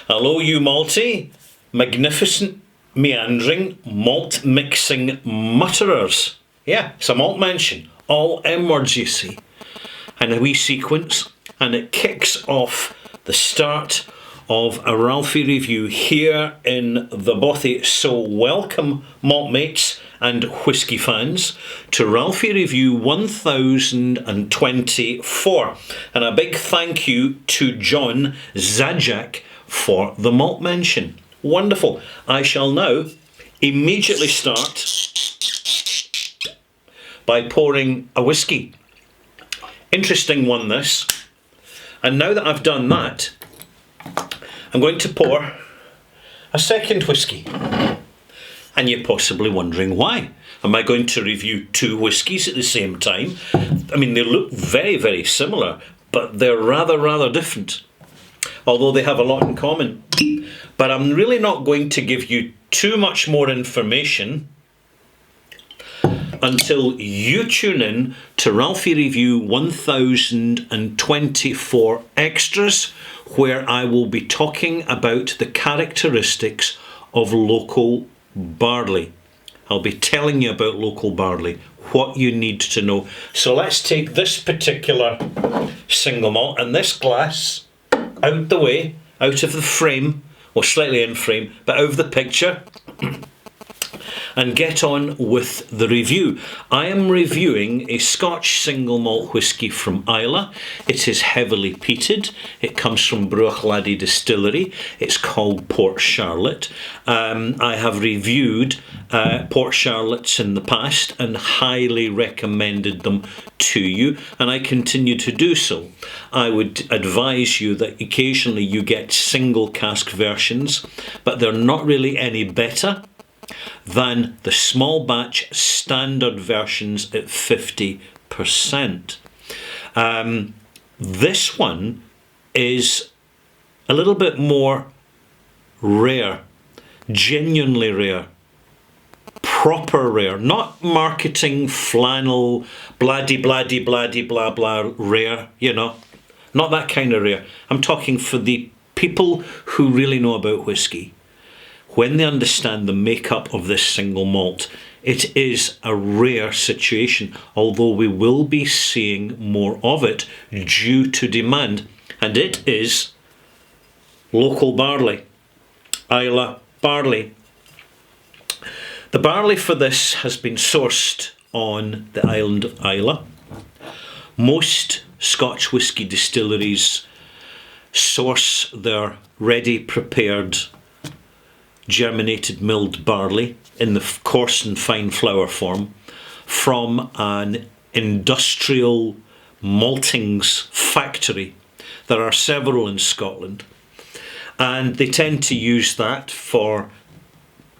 Hello, you malty, magnificent, meandering, malt mixing mutterers. Yeah, it's a malt mention. All M words, you see. And a wee sequence, and it kicks off the start of a Ralphie review here in the Bothy. So welcome, malt mates and whisky fans, to Ralphie Review 1024. And a big thank you to John Zajac for the malt mention. Wonderful. I shall now immediately start by pouring a whisky. Interesting one, this. And now that I've done that, I'm going to pour a second whisky. And you're possibly wondering why. Am I going to review two whiskies at the same time? I mean, they look very, very similar, but they're rather different. Although they have a lot in common. But I'm really not going to give you too much more information until you tune in to Ralphie Review 1024 Extras, where I will be talking about the characteristics of local barley. I'll be telling you about local barley, what you need to know. So let's take this particular single malt and this glass out the way, out of the frame, or slightly in frame, but out of the picture, and get on with the review. I am reviewing a Scotch single malt whisky from Islay. It is heavily peated. It comes from Bruichladdich Distillery. It's called Port Charlotte. I have reviewed Port Charlottes in the past and highly recommended them to you, and I continue to do so. I would advise you that occasionally you get single cask versions, but they're not really any better than the small batch standard versions at 50%. This one is a little bit more rare, genuinely rare, proper rare, not marketing flannel, bladdy blah blah rare, you know, not that kind of rare. I'm talking for the people who really know about whisky. When they understand the makeup of this single malt, it is a rare situation, although we will be seeing more of it due to demand. And it is local barley, Islay barley. The barley for this has been sourced on the island of Islay. Most Scotch whisky distilleries source their ready prepared germinated milled barley in the coarse and fine flour form from an industrial maltings factory. There are several in Scotland, and they tend to use that for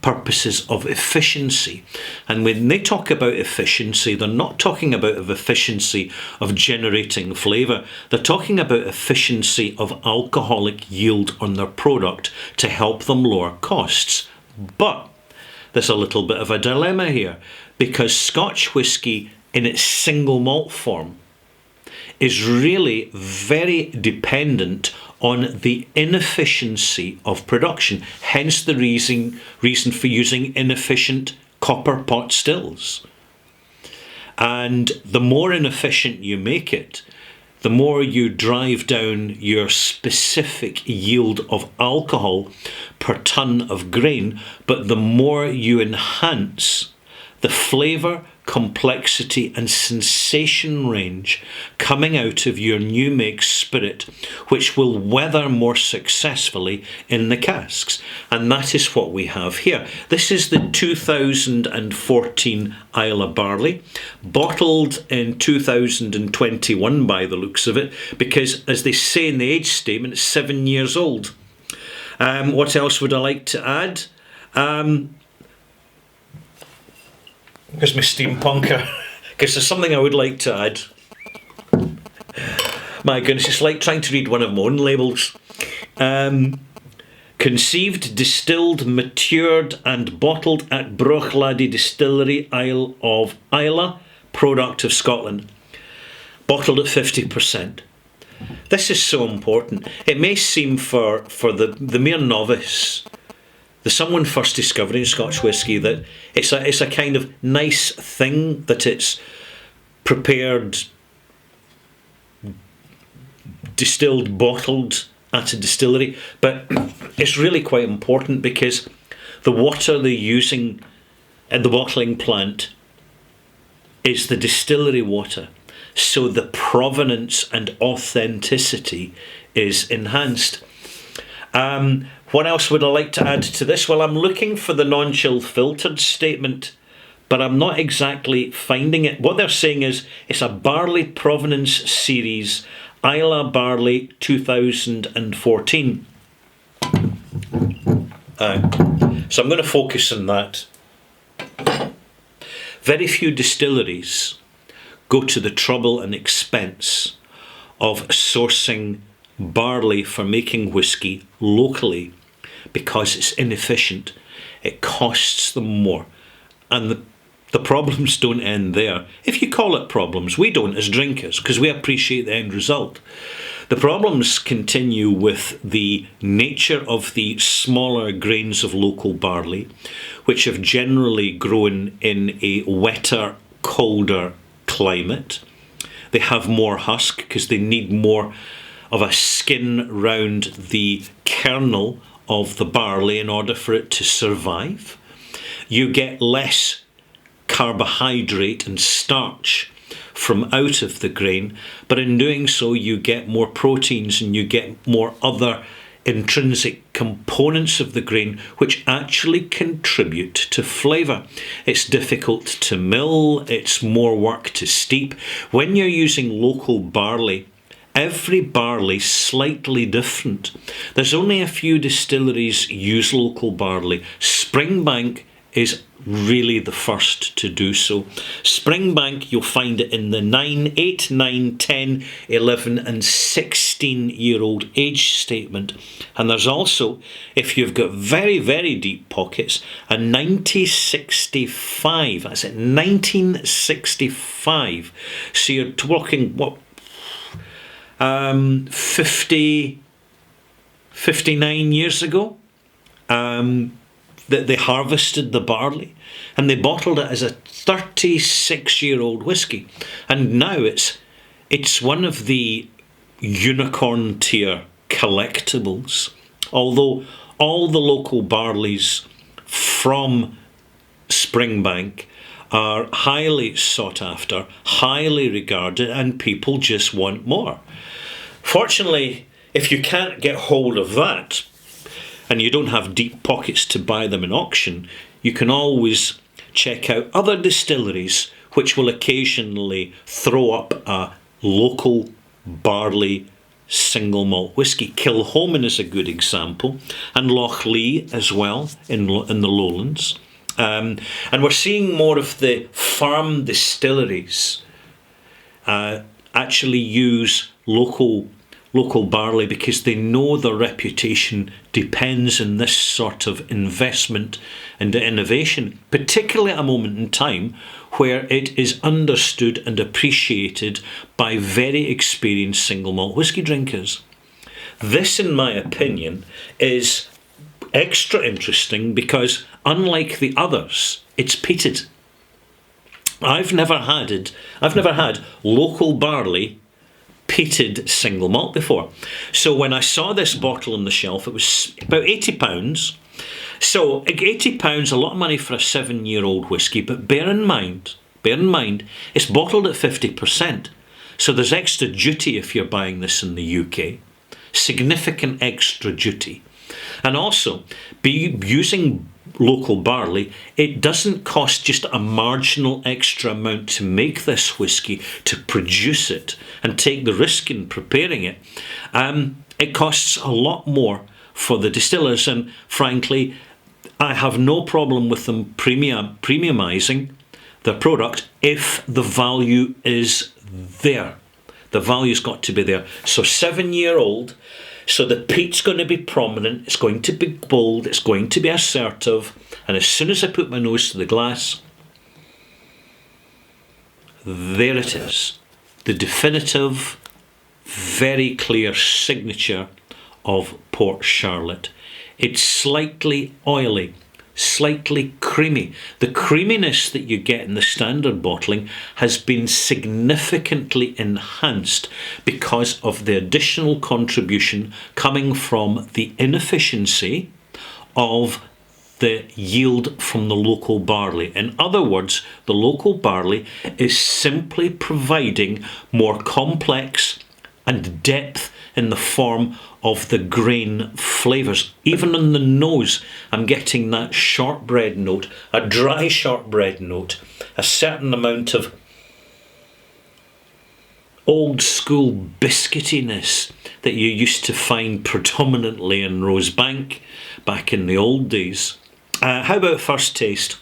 purposes of efficiency. And when they talk about efficiency, they're not talking about efficiency of generating flavour. They're talking about efficiency of alcoholic yield on their product to help them lower costs. But there's a little bit of a dilemma here, because Scotch whisky in its single malt form is really very dependent on the inefficiency of production, hence the reason for using inefficient copper pot stills. And the more inefficient you make it, the more you drive down your specific yield of alcohol per tonne of grain, but the more you enhance the flavour, complexity and sensation range coming out of your new make spirit, which will weather more successfully in the casks. And that is what we have here. This is the 2014 Islay barley, bottled in 2021 by the looks of it, because as they say in the age statement, it's 7 years old. What else would I like to add? Because my steampunker, because there's something I would like to add. My goodness, it's like trying to read one of my own labels. Conceived, distilled, matured and bottled at Bruichladdich Distillery, Isle of Islay, product of Scotland. Bottled at 50%. This is so important. It may seem for the mere novice, the someone first discovering Scotch whisky, that it's a kind of nice thing that it's prepared, distilled, bottled at a distillery, but it's really quite important because the water they're using at the bottling plant is the distillery water, so the provenance and authenticity is enhanced. What else would I like to add to this? Well, I'm looking for the non-chill filtered statement, but I'm not exactly finding it. What they're saying is it's a barley provenance series, Islay Barley 2014. So I'm going to focus on that. Very few distilleries go to the trouble and expense of sourcing barley for making whisky locally because it's inefficient. It costs them more. And the problems don't end there. If you call it problems, we don't as drinkers because we appreciate the end result. The problems continue with the nature of the smaller grains of local barley, which have generally grown in a wetter, colder climate. They have more husk because they need more of a skin round the kernel of the barley in order for it to survive. You get less carbohydrate and starch from out of the grain, but in doing so you get more proteins and you get more other intrinsic components of the grain which actually contribute to flavour. It's difficult to mill, it's more work to steep. When you're using local barley, every barley's slightly different. There's only a few distilleries use local barley. Springbank is really the first to do so. Springbank, you'll find it in the 9, 8, 9, 10, 11 and 16-year-old age statement. And there's also, if you've got very, very deep pockets, a 1965. That's it, 1965. So you're talking, what, 59 years ago? That they harvested the barley and they bottled it as a 36-year-old whisky, and now it's one of the unicorn tier collectibles. Although all the local barleys from Springbank are highly sought after, highly regarded, and people just want more. Fortunately, if you can't get hold of that, and you don't have deep pockets to buy them in auction, you can always check out other distilleries which will occasionally throw up a local barley single malt whisky. Kilchoman is a good example, and Loch Lee as well in the lowlands. And we're seeing more of the farm distilleries actually use local barley because they know their reputation depends on this sort of investment and innovation, particularly at a moment in time where it is understood and appreciated by very experienced single malt whisky drinkers. This, in my opinion, is extra interesting because, unlike the others, it's peated. I've never had local barley peated single malt before. So when I saw this bottle on the shelf, it was about £80. So £80, a lot of money for a 7-year-old whisky, but bear in mind, it's bottled at 50%. So there's extra duty if you're buying this in the UK. Significant extra duty. And also, using local barley, it doesn't cost just a marginal extra amount to make this whisky, to produce it and take the risk in preparing it. It costs a lot more for the distillers, and frankly, I have no problem with them premiumising their product if the value is there. The value's got to be there. So 7-year-old, so the peat's going to be prominent, it's going to be bold, it's going to be assertive, and as soon as I put my nose to the glass, there it is. The definitive very clear signature of Port Charlotte. It's slightly oily, slightly creamy. The creaminess that you get in the standard bottling has been significantly enhanced because of the additional contribution coming from the inefficiency of the yield from the local barley. In other words, the local barley is simply providing more complex and depth in the form of the grain flavours. Even on the nose, I'm getting that shortbread note, a dry shortbread note, a certain amount of old school biscuitiness that you used to find predominantly in Rosebank back in the old days. How about first taste?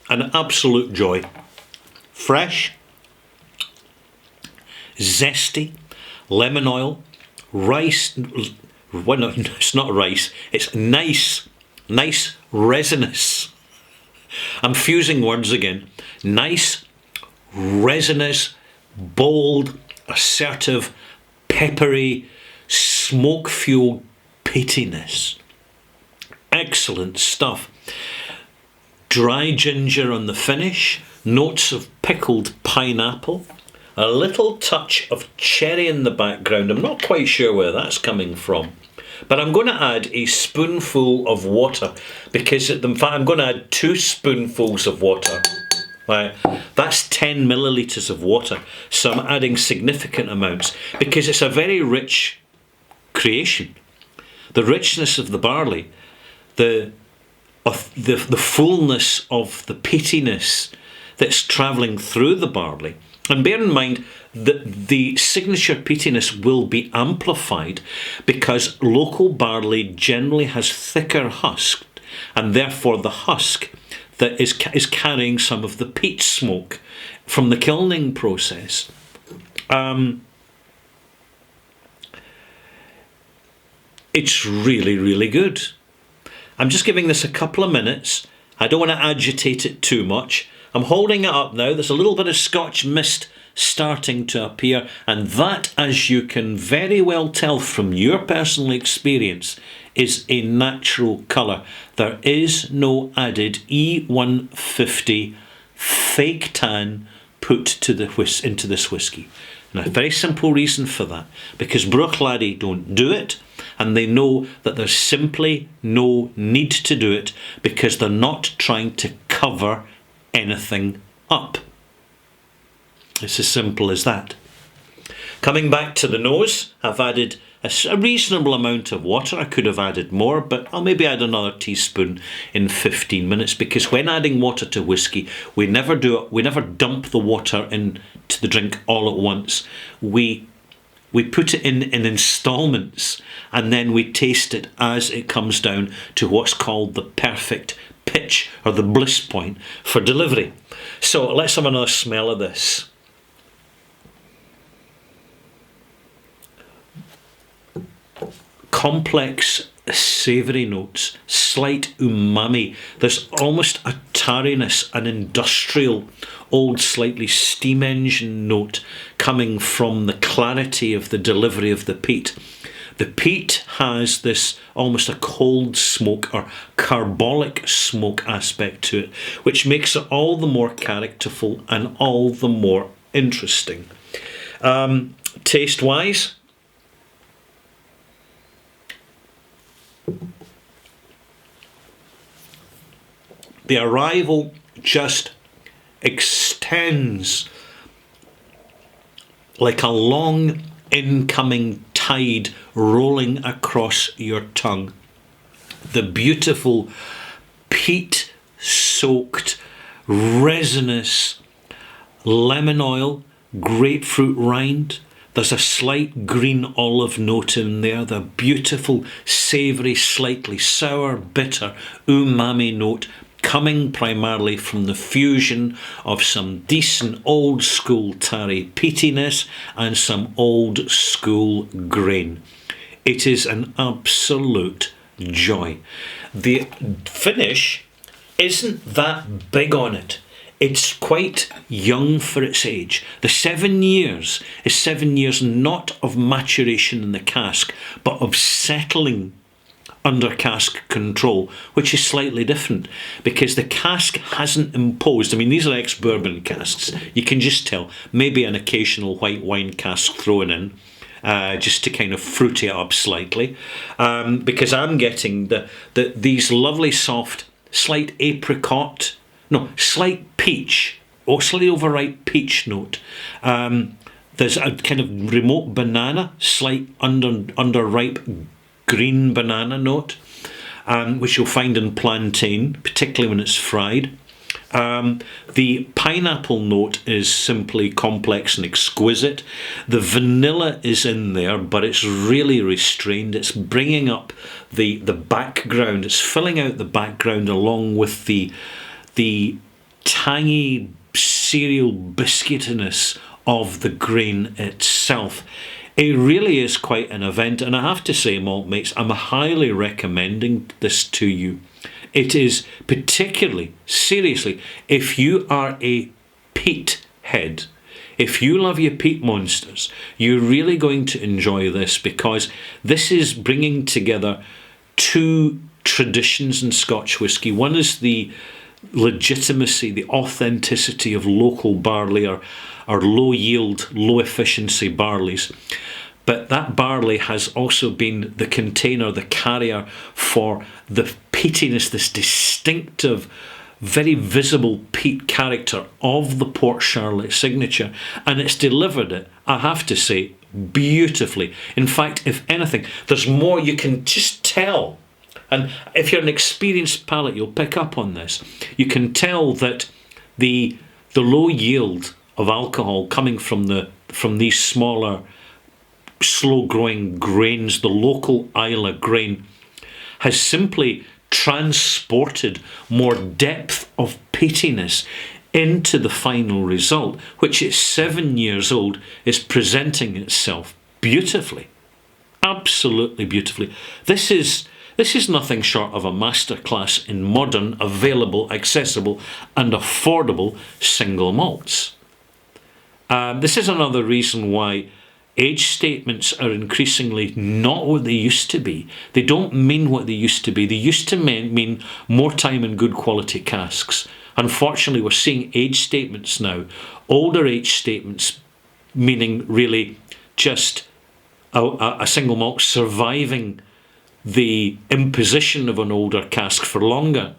An absolute joy. Fresh, zesty, lemon oil, rice. Well, no, it's not rice. It's nice resinous. I'm fusing words again. Nice, resinous, bold, assertive, peppery, smoke-fueled pittiness. Excellent stuff. Dry ginger on the finish, notes of pickled pineapple, a little touch of cherry in the background. I'm not quite sure where that's coming from, but I'm going to add a spoonful of water because in fact I'm going to add 2 spoonfuls of water. Right, that's 10 millilitres of water, so I'm adding significant amounts because it's a very rich creation. The richness of the barley, the fullness of the pittiness that's travelling through the barley. And bear in mind that the signature pittiness will be amplified because local barley generally has thicker husk, and therefore the husk that is carrying some of the peat smoke from the kilning process. It's really, really good. I'm just giving this a couple of minutes. I don't want to agitate it too much. I'm holding it up now. There's a little bit of Scotch mist starting to appear, and that, as you can very well tell from your personal experience, is a natural colour. There is no added E150 fake tan put to into this whisky. And a very simple reason for that, because Bruichladdich don't do it, and they know that there's simply no need to do it because they're not trying to cover anything up. It's as simple as that. Coming back to the nose, I've added a reasonable amount of water. I could have added more, but I'll maybe add another teaspoon in 15 minutes because when adding water to whiskey, we never dump the water into the drink all at once. We put it in instalments, and then we taste it as it comes down to what's called the perfect pitch or the bliss point for delivery. So let's have another smell of this. Complex savoury notes, slight umami. There's almost a tarriness, an industrial, old, slightly steam engine note coming from the clarity of the delivery of the peat. The peat has this almost a cold smoke or carbolic smoke aspect to it, which makes it all the more characterful and all the more interesting. Taste-wise, the arrival just extends like a long incoming tide rolling across your tongue. The beautiful peat-soaked, resinous lemon oil, grapefruit rind. There's a slight green olive note in there. The beautiful, savoury, slightly sour, bitter umami note coming primarily from the fusion of some decent old school tarry peatiness and some old school grain. It is an absolute joy. The finish isn't that big on it. It's quite young for its age. The 7 years is 7 years not of maturation in the cask, but of settling under cask control, which is slightly different because the cask hasn't imposed. I mean, these are ex-bourbon casks. You can just tell. Maybe an occasional white wine cask thrown in, just to kind of fruity it up slightly, because I'm getting these lovely soft, slight peach, or slightly overripe peach note. There's a kind of remote banana, slight underripe green banana note, which you'll find in plantain, particularly when it's fried. The pineapple note is simply complex and exquisite. The vanilla is in there, but it's really restrained. It's bringing up the background. It's filling out the background along with the tangy cereal biscuitiness of the grain itself. It really is quite an event, and I have to say, malt mates, I'm highly recommending this to you. It is particularly, seriously, if you are a peat head, if you love your peat monsters, you're really going to enjoy this, because this is bringing together two traditions in Scotch whisky. One is the legitimacy, the authenticity of local barley, or low yield, low efficiency barleys. But that barley has also been the container, the carrier for the peatiness, this distinctive, very visible peat character of the Port Charlotte signature. And it's delivered it, I have to say, beautifully. In fact, if anything, there's more you can just tell. And if you're an experienced palate, you'll pick up on this. You can tell that the low yield of alcohol coming from these smaller, slow-growing grains, the local Islay grain, has simply transported more depth of peatiness into the final result, which at 7 years old is presenting itself beautifully, absolutely beautifully. This is nothing short of a masterclass in modern, available, accessible and affordable single malts. This is another reason why age statements are increasingly not what they used to be. They don't mean what they used to be. They used to mean more time in good quality casks. Unfortunately, we're seeing age statements now. Older age statements, meaning really just a single malt surviving the imposition of an older cask for longer.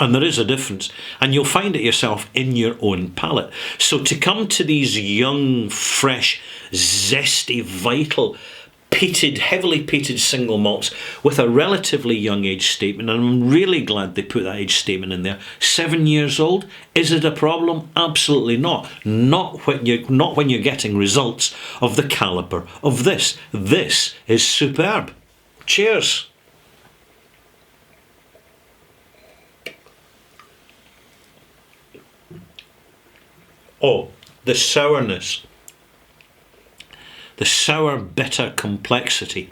And there is a difference, and you'll find it yourself in your own palate. So to come to these young, fresh, zesty, vital, peated, heavily peated single malts with a relatively young age statement, and I'm really glad they put that age statement in there. 7 years old, is it a problem? Absolutely not. Not when you're getting results of the calibre of this. This is superb. Cheers. Oh, the sourness, the sour, bitter complexity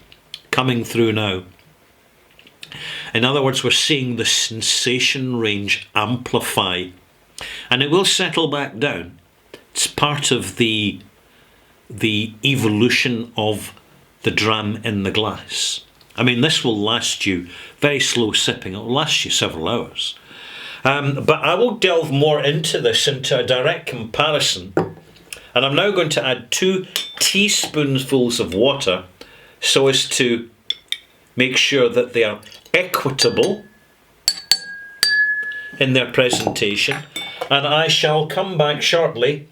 coming through now. In other words, we're seeing the sensation range amplify, and it will settle back down. It's part of the evolution of the dram in the glass. I mean, this will last you, very slow sipping, it will last you several hours. But I will delve more into this, into a direct comparison. And I'm now going to add 2 teaspoonfuls of water so as to make sure that they are equitable in their presentation. And I shall come back shortly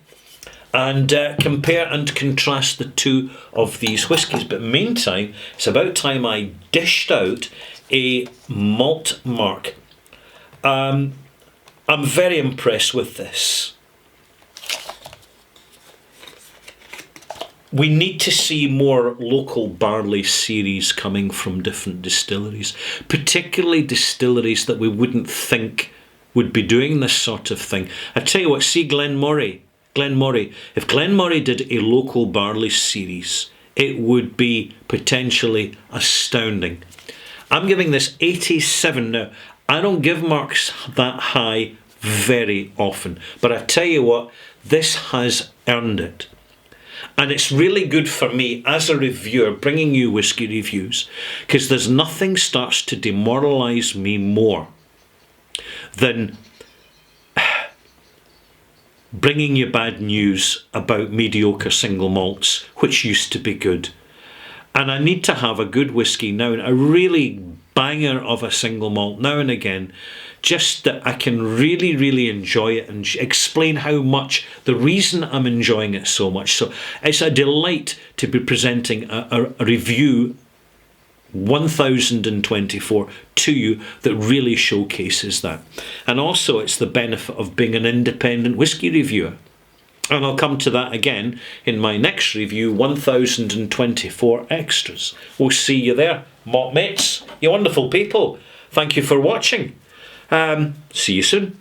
and compare and contrast the two of these whiskies. But meantime, it's about time I dished out a malt mark. I'm very impressed with this. We need to see more local barley series coming from different distilleries, particularly distilleries that we wouldn't think would be doing this sort of thing. I tell you what, see Glenmorangie. If Glenmorangie did a local barley series, it would be potentially astounding. I'm giving this 87 now. I don't give marks that high very often. But I tell you what, this has earned it. And it's really good for me as a reviewer bringing you whisky reviews, because there's nothing starts to demoralise me more than bringing you bad news about mediocre single malts, which used to be good. And I need to have a good whisky now, a really banger of a single malt now and again, just that I can really, really enjoy it and explain how much, the reason I'm enjoying it so much. So it's a delight to be presenting a review 1024 to you that really showcases that. And also it's the benefit of being an independent whisky reviewer. And I'll come to that again in my next review, 1024 Extras. We'll see you there, malt mates, you wonderful people. Thank you for watching. See you soon.